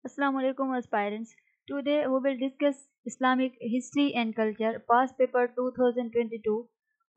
Assalamu alaikum aspirants. Today we will discuss Islamic history and culture past paper 2022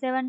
7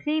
3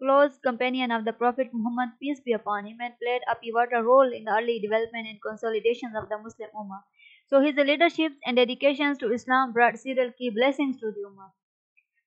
close companion of the Prophet Muhammad, peace be upon him, and played a pivotal role in the early development and consolidation of the Muslim Ummah. So his leadership and dedications to Islam brought several key blessings to the Ummah.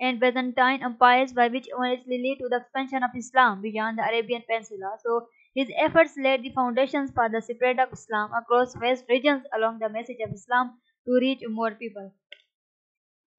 and Byzantine empires by which eventually led to the expansion of Islam beyond the Arabian Peninsula. So his efforts laid the foundations for the spread of Islam across vast regions along the message of Islam to reach more people.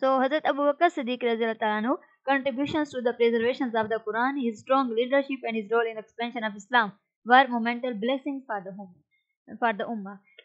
So Hazrat Abu Bakr Siddiq Anhu contributions to the preservation of the Quran, his strong leadership and his role in expansion of Islam were monumental blessings for the Ummah.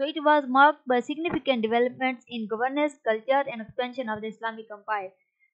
So it was marked by significant developments in governance, culture and expansion of the Islamic empire.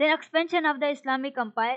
Then expansion of the Islamic empire,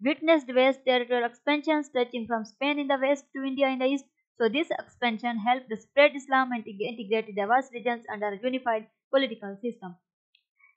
witnessed vast territorial expansion stretching from Spain in the west to India in the east. So this expansion helped to spread Islam and integrated the vast regions under a unified political system.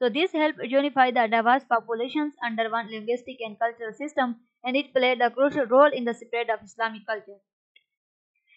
So this helped unify the diverse populations under one linguistic and cultural system, and it played a crucial role in the spread of Islamic culture.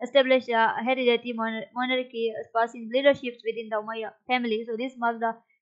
established a hereditary monarchy passing leaderships within the Umayyad family. So this marked the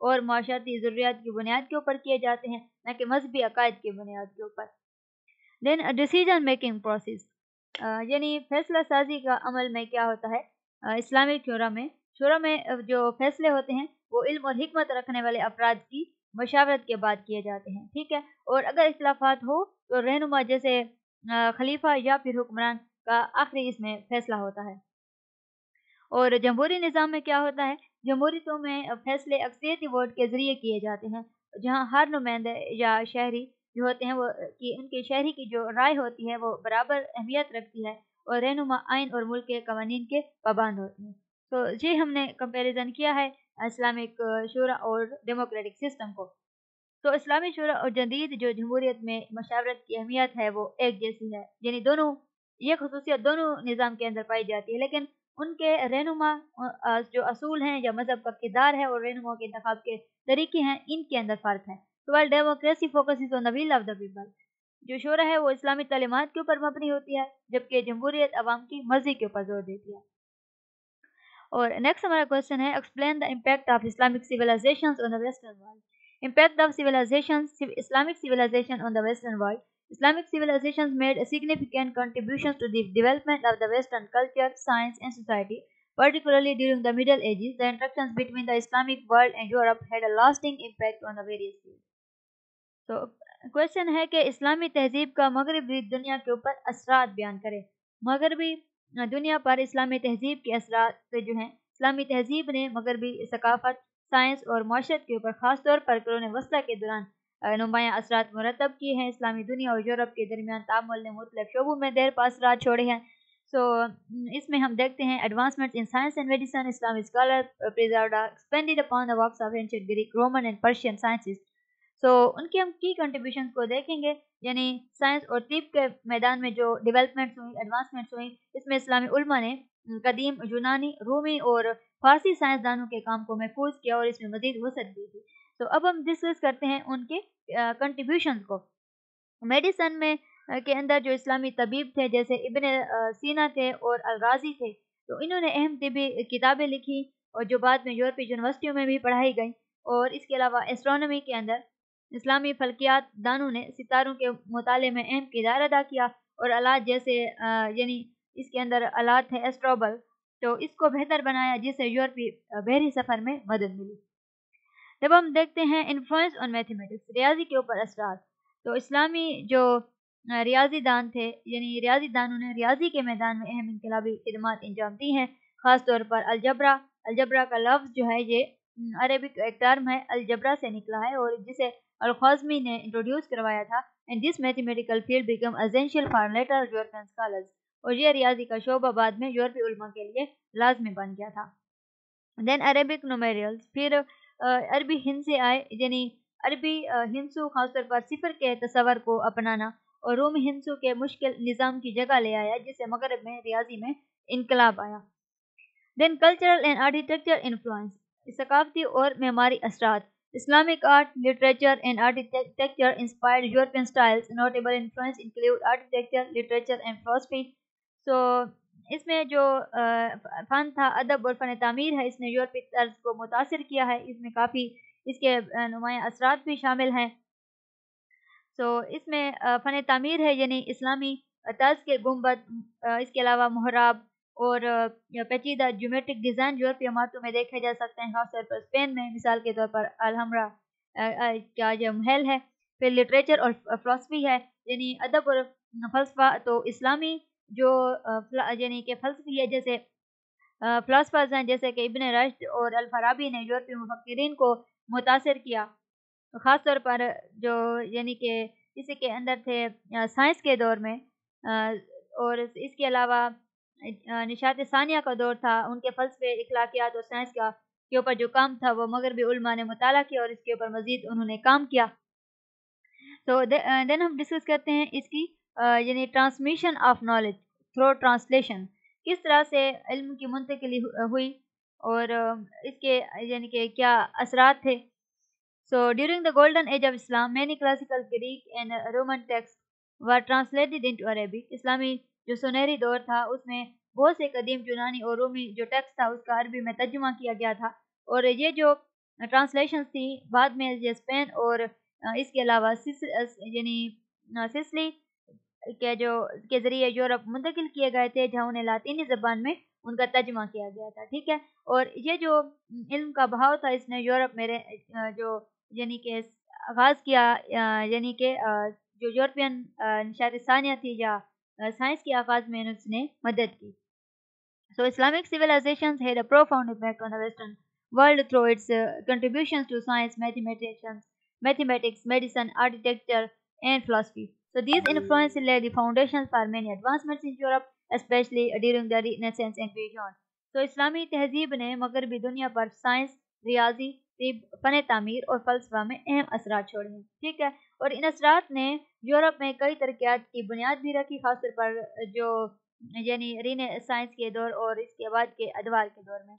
اور معاشرتی ضروریات کی بنیاد کے اوپر کیے جاتے ہیں، نہ کہ مذہبی عقائد کی بنیاد کے اوپر۔ دین ڈیسیجن میکنگ پروسیس، یعنی فیصلہ سازی کا عمل میں کیا ہوتا ہے؟ اسلامک شورا میں جو فیصلے ہوتے ہیں وہ علم اور حکمت رکھنے والے افراد کی مشاورت کے بعد کیے جاتے ہیں، ٹھیک ہے، اور اگر اختلافات ہو تو رہنما جیسے خلیفہ یا پھر حکمران کا آخری اس میں فیصلہ ہوتا ہے۔ اور جمہوری نظام میں کیا ہوتا ہے؟ جمہوریتوں میں فیصلے اکثریتی ووٹ کے ذریعے کیے جاتے ہیں، جہاں ہر نمائندے یا شہری جو ہوتے ہیں وہ ان کے شہری کی جو رائے ہوتی ہے وہ برابر اہمیت رکھتی ہے، اور رہنما آئین اور ملک کے قوانین کے پابند ہوتے ہیں۔ تو جی ہم نے کمپیریزن کیا ہے اسلامک شورا اور ڈیموکریٹک سسٹم کو۔ تو اسلامی شورا اور جدید جو جمہوریت میں مشاورت کی اہمیت ہے وہ ایک جیسی ہے، یعنی دونوں یہ خصوصیت دونوں نظام کے اندر پائی جاتی ہے، لیکن ان کے رہنما جو اصول ہیں یا مذہب کا کردار ہے اور رہنما کے انتخاب کے طریقے ہیں، ان کے اندر فرق ہے۔ تو while democracy focuses on the will of the people، جو شورا ہے وہ اسلامی تعلیمات کے اوپر مبنی ہوتی ہے، جبکہ جمہوریت عوام کی مرضی کے اوپر زور دیتی ہے۔ اور نیکسٹ ہمارا کوشچن ہے explain the impact of Islamic civilisations on the western world. Impact of Islamic civilization on the Western world. Islamic civilizations made a significant contributions to the development of the Western culture, science, and society, particularly during the Middle Ages. The interactions between the Islamic world and Europe had a lasting impact on the various fields. تو question ہے کہ اسلامی تہذیب کا مغربی دنیا کے اوپر اثرات بیان کرے۔ مغربی دنیا پر اسلامی تہذیب کے اثرات جو ہیں، اسلامی تہذیب نے مغربی ثقافت، سائنس اور معاشرت کے اوپر خاص طور پر قرون وسطیٰ کے دوران نمایاں اثرات مرتب کیے ہیں۔ اسلامی دنیا اور یورپ کے درمیان تعامل نے مختلف شعبوں میں دیر پا اثرات چھوڑے ہیں۔ اس میں ہم دیکھتے ہیں advancement in science and medicine, Islamic scholar preserved expanded upon the works of ancient Greek, Roman and Persian scientists. ان کی ہم کی کنٹریبیوشنز کو دیکھیں گے، یعنی سائنس اور طب کے میدان میں جو ڈیولپمنٹس ہوئی، ایڈوانسمنٹس ہوئی، اس میں اسلامی علماء نے قدیم یونانی، رومی اور فارسی سائنسدانوں کے کام کو محفوظ کیا اور اس میں مزید وسعت دی تھی۔ تو اب ہم ڈسکس کرتے ہیں ان کے کنٹریبیوشنز کو۔ میڈیسن میں کے اندر جو اسلامی طبیب تھے جیسے ابن سینا تھے اور الرازی تھے، تو انہوں نے اہم طبی کتابیں لکھی اور جو بعد میں یورپی یونیورسٹیوں میں بھی پڑھائی گئیں۔ اور اس کے علاوہ ایسٹرونومی کے اندر اسلامی فلکیات دانوں نے ستاروں کے مطالعے میں اہم کردار ادا کیا، اور آلات جیسے یعنی اس کے اندر آلات ہے ایسٹروبل، تو اس کو بہتر بنایا، جس سے یورپی بحری سفر میں مدد ملی۔ جب ہم دیکھتے ہیں انفلوئنس آن میتھمیٹکس، ریاضی کے اوپر اثرات، تو اسلامی جو ریاضی دان تھے، یعنی ریاضی دانوں نے ریاضی کے میدان میں اہم انقلابی خدمات انجام دی ہیں، خاص طور پر الجبرا کا لفظ جو ہے یہ عربک ایک ٹرم ہے، الجبرا سے نکلا ہے اور جسے الخوازمی نے انٹروڈیوس کروایا تھا۔ And this mathematical field became essential for later European scholars, اور یہ ریاضی کا شعبہ بعد میں یورپی علماء کے لیے لازمی بن گیا تھا۔ دین عربک نومیریلز، پھر عربی ہندسے آئے، یعنی عربی ہندسو خاص طور پر صفر کے تصور کو اپنانا، اور رومی ہندسو کے مشکل نظام کی جگہ لے آیا، جس سے مغرب میں ریاضی میں انقلاب آیا۔ Then cultural and architecture influence, ثقافتی اور معماری اثرات، Islamic art, literature and architecture inspired European styles, notable influence include architecture, literature and فلسفی۔ اس میں جو فن تھا، ادب اور فن تعمیر ہے، اس نے یورپی طرز کو متاثر کیا ہے، اس میں کافی اس کے نمایاں اثرات بھی شامل ہیں۔ اس میں فن تعمیر ہے، یعنی اسلامی طرز کے گنبد، اس کے علاوہ محراب اور پیچیدہ جیومیٹرک ڈیزائن یورپی عمارتوں میں دیکھے جا سکتے ہیں، خاص طور پر اسپین میں، مثال کے طور پر الحمرا کا جو محل ہے۔ پھر لٹریچر اور فلسفی ہے، یعنی ادب اور فلسفہ، تو اسلامی جو یعنی کہ فلسفی ہے، جیسے فلاسفرز ہیں جیسے کہ ابن رشد اور الفارابی نے یورپی مفکرین کو متاثر کیا، خاص طور پر جو یعنی کہ اسی کے اندر تھے سائنس کے دور میں، اور اس کے علاوہ نشاط ثانیہ کا دور تھا، ان کے فلسفے، اخلاقیات اور سائنس کے اوپر جو کام تھا وہ مغربی علماء نے مطالعہ کیا اور اس کے اوپر مزید انہوں نے کام کیا۔ دین ہم ڈسکس کرتے ہیں اس کی یعنی transmission of knowledge through translation, کس طرح سے علم کی منتقلی ہوئی اور اس کے یعنی کہ کیا اثرات تھے۔ During the golden age of Islam, many classical Greek and Roman text were translated into Arabic۔ اسلامی جو سنہری دور تھا اس میں بہت سے قدیم یونانی اور رومی جو ٹیکسٹ تھا اس کا عربی میں ترجمہ کیا گیا تھا، اور یہ جو ٹرانسلیشنز تھی، بعد میں یہ اسپین اور اس کے علاوہ سسلی کے ذریعے یورپ منتقل کیے گئے تھے، جہاں انہیں لاطینی زبان میں ان کا ترجمہ کیا گیا تھا، ٹھیک ہے۔ اور یہ جو علم کا بہاؤ تھا، اس نے یورپ میں جو کہ آغاز کیا، یعنی کہ جو یورپین نشاط ثانیہ تھی یا سائنس کے آغاز میں اس نے مدد کی۔ So Islamic civilizations had a profound impact on the Western world through its contributions to science, mathematics, medicine, architecture, and philosophy. So these influences laid the foundations for many advancements in Europe, especially during the Renaissance and beyond. So اسلامی تہذیب نے مغربی دنیا پر science, ریاضی، طب، فن تعمیر اور فلسفہ میں اہم اثرات چھوڑے ہیں، ٹھیک ہے۔ اور ان اثرات نے یورپ میں کئی ترقیات کی بنیاد بھی رکھی، خاص طور پر جو سائنس کے دور اور اس کے بعد کے ادوار کے دور میں۔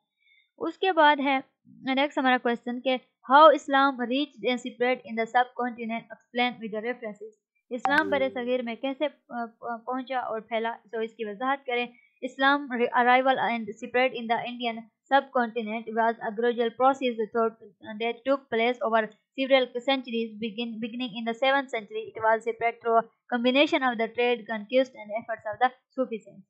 اس کے بعد ہے نیکسٹ ہمارا کوسچن کہ how Islam reached and spread in the subcontinent, explain with the references. اسلام بر صغیر میں کیسے پہنچا اور پھیلا، تو اس کی وضاحت کریں۔ اسلام arrival and spread in the Indian subcontinent was a gradual process that took place over several centuries. Beginning in the 7th century, it was spread through a combination of the trade, conquest, and efforts of the Sufi saints.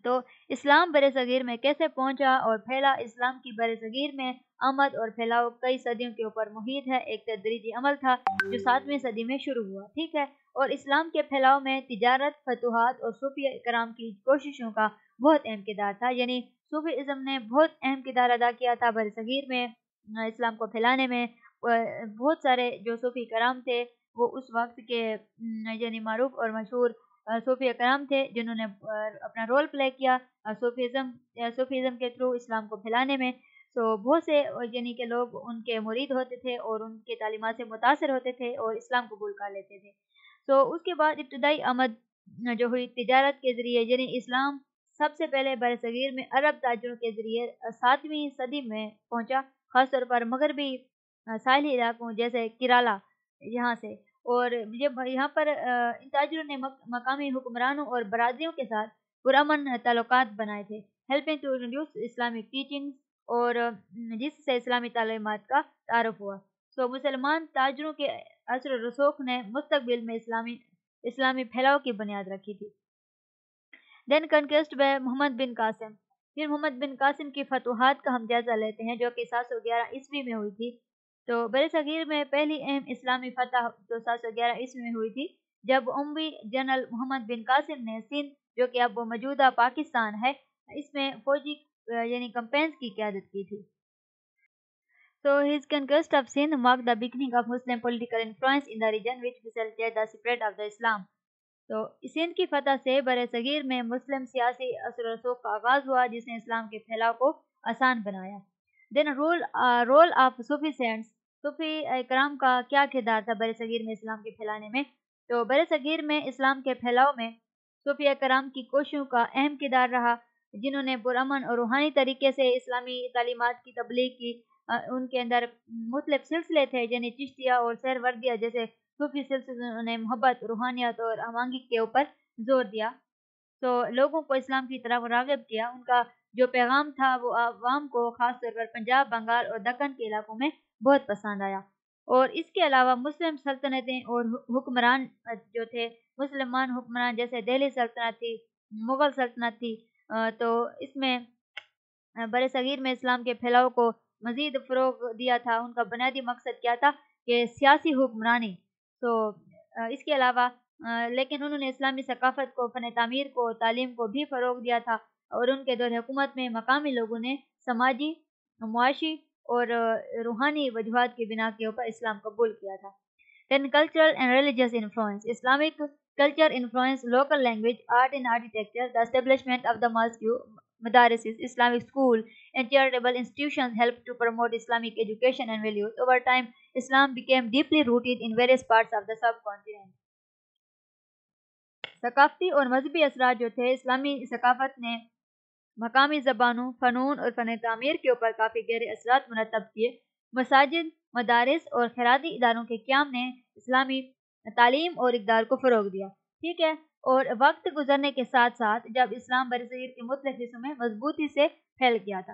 تو اسلام بر صغیر میں کیسے پہنچا اور پھیلا؟ اسلام کی بر صغیر میں آمد اور پھیلاؤ کئی صدیوں کے اوپر محیط ہے، ایک تدریجی عمل تھا جو 7ویں صدی میں شروع ہوا، ٹھیک ہے۔ اور اسلام کے پھیلاؤ میں تجارت، فتوحات اور صوفی کرام کی کوششوں کا بہت اہم کردار تھا، یعنی صوفی ازم نے بہت اہم کردار ادا کیا تھا بر صغیر میں اسلام کو پھیلانے میں۔ بہت سارے جو صوفی کرام تھے وہ اس وقت کے یعنی معروف اور مشہور صوفی کرام تھے، جنہوں نے اپنا رول پلے کیا صوفیزم کے تھرو اسلام کو پھیلانے میں۔ تو بہت سے یعنی کہ لوگ ان کے مرید ہوتے تھے اور ان کے تعلیمات سے متاثر ہوتے تھے اور اسلام قبول کر لیتے تھے۔ تو اس کے بعد ابتدائی آمد جو ہوئی تجارت کے ذریعے، یعنی اسلام سب سے پہلے بر صغیر میں عرب تاجروں کے ذریعے 7ویں صدی میں پہنچا، خاص طور پر مغربی ساحلی علاقوں جیسے کیرالا یہاں سے۔ اور یہاں پر ان تاجروں نے مقامی حکمرانوں اور برادریوں کے ساتھ پرامن تعلقات بنائے تھے، helping to introduce Islamic teachings, اور جس سے اسلامی تعلیمات کا تعارف ہوا۔ سو مسلمان تاجروں کے اثر و رسوخ نے مستقبل میں اسلامی پھیلاؤ کی بنیاد رکھی تھی۔ دین کنکویسٹ بائی محمد بن قاسم۔ پھر محمد بن قاسم کی فتوحات کا ہم جائزہ لیتے ہیں، جو کہ 711 عیسوی میں ہوئی تھی۔ تو بر صغیر میں پہلی اہم اسلامی فتح جو 711 عیسوی میں ہوئی تھی، جب اموی جنرل محمد بن قاسم نے سندھ، جو کہ اب موجودہ پاکستان ہے، اس میں فوجی یعنی کمپینز کی قیادت کی تھی۔ So his conquest of Sindh marked the beginning of Muslim political influence in the region, which facilitated the spread of the Islam. تو سندھ کی فتح سے بر صغیر میں مسلم سیاسی اثر و رسوخ کا آغاز ہوا، جس نے اسلام کے پھیلاؤ کو آسان بنایا۔ دین رول آف صوفی سینٹس۔ صوفی کرام کا کیا کردار تھا بر صغیر میں اسلام کے پھیلانے میں؟ تو بر صغیر میں اسلام کے پھیلاؤ میں صوفی کرام کی کوششوں کا اہم کردار رہا، جنہوں نے پرامن اور روحانی طریقے سے اسلامی تعلیمات کی تبلیغ کی۔ ان کے اندر مختلف سلسلے تھے، یعنی چشتیہ اور سہروردیہ جیسے صوفی سلسلوں نے محبت، روحانیت اور ہمانگی کے اوپر زور دیا، تو لوگوں کو اسلام کی طرف راغب کیا۔ ان کا جو پیغام تھا وہ عوام کو خاص طور پر پنجاب، بنگال اور دکن کے علاقوں میں بہت پسند آیا۔ اور اس کے علاوہ مسلم سلطنتیں اور حکمران جو تھے، مسلمان حکمران جیسے دہلی سلطنت تھی، مغل سلطنت تھی، تو اس میں بر صغیر میں اسلام کے پھیلاؤ کو مزید فروغ دیا تھا۔ ان کا بنیادی مقصد کیا تھا کہ سیاسی حکمرانی، تو اس کے علاوہ لیکن انہوں نے اسلامی ثقافت کو، فن تعمیر کو، تعلیم کو بھی فروغ دیا تھا، اور ان کے دور حکومت میں مقامی لوگوں نے سماجی، معاشی اور روحانی وجوہات کی بنا کے اوپر اسلام قبول کیا تھا۔ Then cultural and religious influence. Islamic culture influenced local language, art and architecture. The establishment of the mosque, madarises, Islamic school, and charitable institutions helped to promote Islamic education and values. Over time, Islam became deeply rooted in various parts of the subcontinent. ثقافتی اور مذہبی اثرات جو تھے، اسلامی ثقافت نے مقامی زبانوں، فنون اور فن تعمیر کے اوپر کافی گہرے اثرات مرتب کیے۔ مساجد، مدارس اور خیراتی اداروں کے قیام نے اسلامی تعلیم اور اقدار کو فروغ دیا، ٹھیک ہے۔ اور وقت گزرنے کے ساتھ ساتھ جب اسلام برصغیر کے مختلف حصوں میں مضبوطی سے پھیل گیا تھا،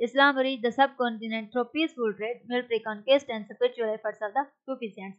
Islam reached the subcontinent through peaceful trade, military conquest and spiritual efforts of the Sufi saints.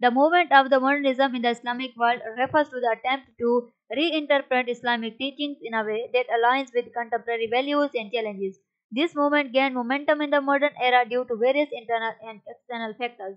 The movement of the modernism in the Islamic world refers to the attempt to reinterpret Islamic teachings in a way that aligns with contemporary values and challenges. This movement gained momentum in the modern era due to various internal and external factors.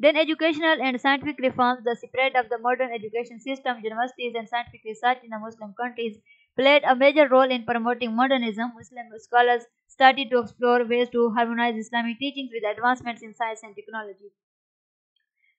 Then educational and scientific reforms, the spread of the modern education system, universities and scientific research in the Muslim countries played a major role in promoting modernism. Muslim scholars started to explore ways to harmonize Islamic teachings with advancements in science and technology.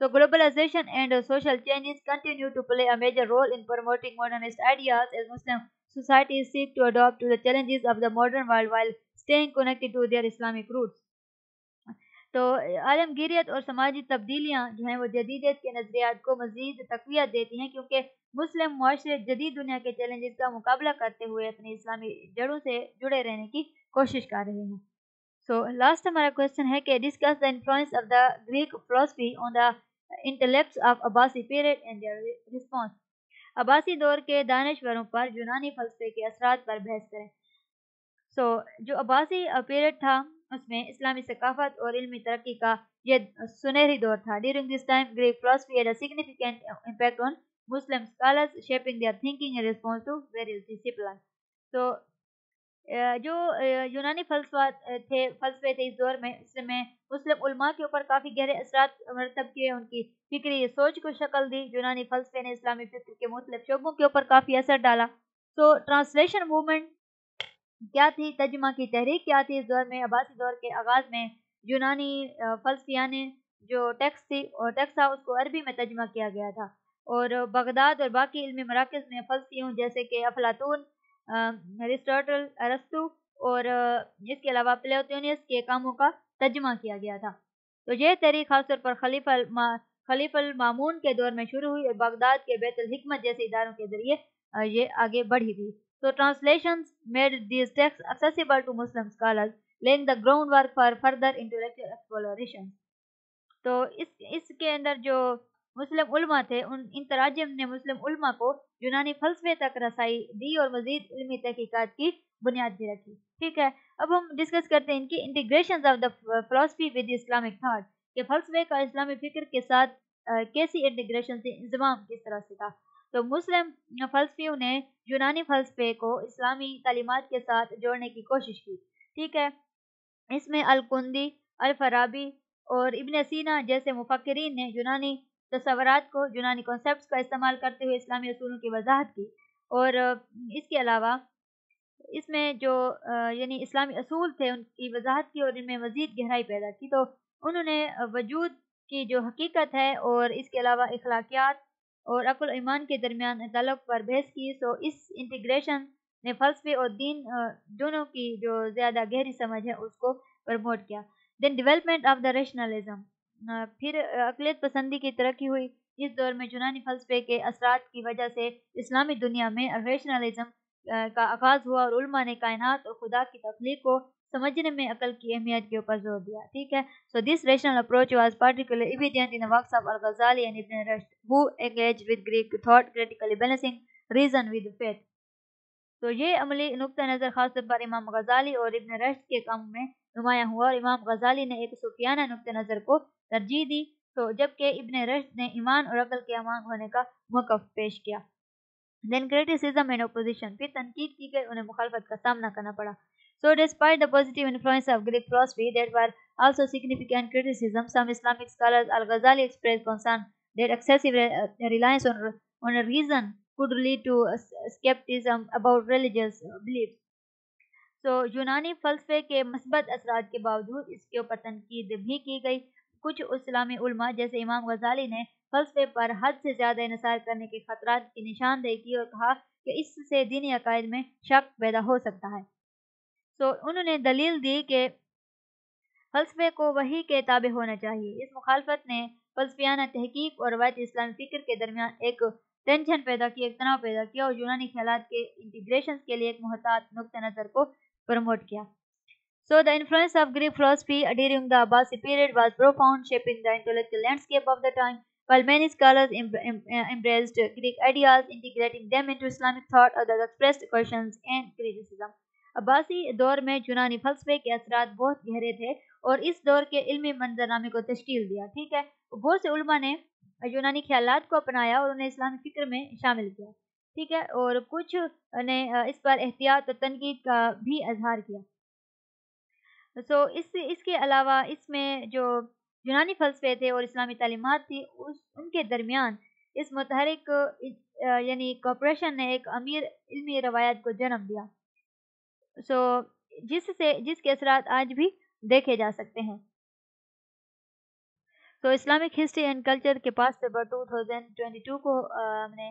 So globalization and social changes continue to play a major role in promoting modernist ideas as Muslim societies seek to adapt to the challenges of the modern world while staying connected to their Islamic roots. تو عالمگیریت اور سماجی تبدیلیاں جو ہیں وہ جدیدیت کے نظریات کو مزید تقویت دیتی ہیں، کیونکہ مسلم معاشرے جدید دنیا کے چیلنجز کا مقابلہ کرتے ہوئے اپنی اسلامی جڑوں سے جڑے رہنے کی کوشش کر رہے ہیں۔ سو لاسٹ ہمارا کوشچن ہے کہ discuss the influence of the Greek philosophy on the intellects of Abbasi period and their response. عباسی دور کے دانشوروں پر یونانی فلسفے کے اثرات پر بحث کریں۔ جو عباسی پیریڈ تھا اس میں اسلامی ثقافت اور علمی ترقی کا یہ سنہری دور تھا۔ During this time Greek philosophy had a significant impact on Muslim scholars, shaping their thinking in response to various disciplines. تو جو یونانی فلسفے تھے اس دور میں، اس میں مسلم علماء کے اوپر کافی گہرے اثرات مرتب کیے، ان کی فکری سوچ کو شکل دی۔ یونانی فلسفے نے اسلامی فکر کے مختلف شعبوں کے اوپر کافی اثر ڈالا۔ ٹرانسلیشن موومنٹ کیا تھی، ترجمہ کی تحریک کیا تھی اس دور میں؟ عباسی دور کے آغاز میں یونانی فلسفیان نے جو ٹیکسٹ تھا اس کو عربی میں ترجمہ کیا گیا تھا، اور بغداد اور باقی علمی مراکز میں فلسفیوں جیسے کہ افلاطون، ارسطاٹل، ارسطو اور اس کے علاوہ پلیٹونیس کے کاموں کا ترجمہ کیا گیا تھا۔ تو یہ تحریک خاص طور پر خلیفہ المامون کے دور میں شروع ہوئی اور بغداد کے بیت الحکمت جیسے اداروں کے ذریعے یہ آگے بڑھی تھی۔ So translations made these texts accessible to Muslim scholars, laying the groundwork for further intellectual exploration. تو اس کے اندر جو مسلم علماء تھے، ان تراجم نے مسلم علماء کو یونانی فلسفے تک رسائی دی اور مزید علمی تحقیقات کی بنیاد بھی رکھی۔ ٹھیک ہے، اب ہم ڈسکس کرتے ہیں ان کی انٹیگریشنز آف دا فلسفی ود اسلامک تھاٹ، کہ فلسفے کا اسلامی فکر کے ساتھ کیسی انٹیگریشن سے، انضمام کس طرح سے تھا۔ تو مسلم فلسفیوں نے یونانی فلسفے کو اسلامی تعلیمات کے ساتھ جوڑنے کی کوشش کی۔ ٹھیک ہے، اس میں الکندی، الفارابی اور ابن سینا جیسے مفکرین نے یونانی تصورات کو، یونانی کانسیپٹس کا استعمال کرتے ہوئے اسلامی اصولوں کی وضاحت کی، اور اس کے علاوہ اس میں جو یعنی اسلامی اصول تھے ان کی وضاحت کی اور ان میں مزید گہرائی پیدا کی۔ تو انہوں نے وجود کی جو حقیقت ہے اور اس کے علاوہ اخلاقیات اور عقل و ایمان کے درمیان تعلق پر بحث کی۔ اس انٹیگریشن نے فلسفے اور دین دونوں کی جو زیادہ گہری سمجھ ہے اس کو پروموٹ کیا۔ دین ڈیولپمنٹ آف دا ریشنلزم، پھر عقلیت پسندی کی ترقی ہوئی۔ اس دور میں یونانی فلسفے کے اثرات کی وجہ سے اسلامی دنیا میں ریشنلزم کا آغاز ہوا، اور علماء نے کائنات اور خدا کی تخلیق کو سمجھنے میں عقل کی اہمیت کے اوپر زور دیا۔ ٹھیک ہے، so this rational approach was particularly evident in the works of Al-Ghazali and Ibn Rushd, who engaged with Greek thought, critically balancing reason with faith. تو یہ عملی نقطہ نظر خاص طور پر امام غزالی اور ابن رشد کے کام میں نمایاں ہوا، اور امام غزالی نے ایک صوفیانہ نقطہ نظر کو ترجیح دی، تو جبکہ ابن رشد نے ایمان اور عقل کے امان ہونے کا موقف پیش کیا۔ Then criticism and opposition، پھر تنقید کی گئی، انہیں مخالفت کا سامنا کرنا پڑا۔ So despite the positive influence of Greek philosophy, there were also significant criticism. Some Islamic scholars, Al-Ghazali, expressed concern that excessive reliance on reason could lead to skepticism about religious beliefs. So یونانی فلسفے کے مثبت اثرات کے باوجود اس کے اوپر تنقید بھی کی گئی۔ کچھ اسلامی علماء جیسے امام غزالی نے فلسفے پر حد سے زیادہ انحصار کرنے کے خطرات کی نشاندہی کی اور کہا کہ اس سے دینی عقائد میں شک پیدا ہو سکتا ہے۔ انہوں نے دلیل دی کہ فلسفے کو وحی کے تابع ہونا چاہیے۔ اس مخالفت نے فلسفیانہ تحقیق اور روایتی اسلامی فکر کے درمیان ایک ٹینشن پیدا کی، ایک تناؤ پیدا کیا، اور یونانی خیالات کے انٹیگریشن کے لیے ایک محتاط نقطہ نظر کو پروموٹ کیا۔ The influence of Greek philosophy during the Abbasi period was profound, shaping the intellectual landscape of the time. While many scholars embraced Greek ideas, integrating them into Islamic thought, others expressed questions and criticism. Abbasi دور میں یونانی فلسفے کے اثرات بہت گہرے تھے اور اس دور کے علمی منظرنامے کو تشکیل دیا۔ ٹھیک ہے، بہت سے علماء نے یونانی خیالات کو اپنایا اور انہیں اسلامی فکر میں شامل کیا۔ ٹھیک ہے، اور کچھ نے اس پر احتیاط اور تنقید کا بھی اظہار کیا۔ اس کے علاوہ اس میں جو یونانی فلسفے تھے اور اسلامی تعلیمات تھی ان کے درمیان اس متحرک یعنی کوپریشن نے ایک امیر علمی روایت کو جنم دیا، جس کے اثرات آج بھی دیکھے جا سکتے ہیں۔ اسلامک ہسٹری اینڈ کلچر کے پاس پیپر 2022 کو ہم نے